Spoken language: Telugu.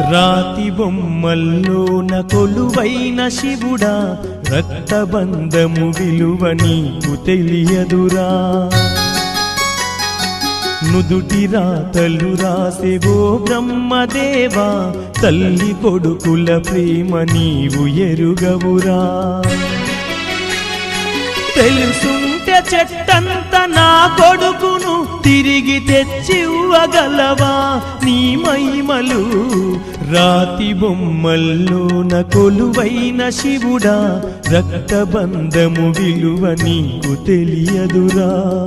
రాతి బొమ్మల్లోన కొలువైన శివుడా, రక్తబంధము విలువ నీకు తెలియదురా. నుదుటి రాతలు రాసేవో బ్రహ్మదేవా, తల్లి కొడుకుల ప్రేమ నీవు ఎరుగవురా. తెలుసుంటే చెట్టంత నా కొడుకును తిరిగి తెచ్చివ్వగలవా నీ మహిమలు. రాతి బొమ్మల్లోన కొలువైన శివుడా, రక్తబంధము విలువ నీకు తెలియదురా.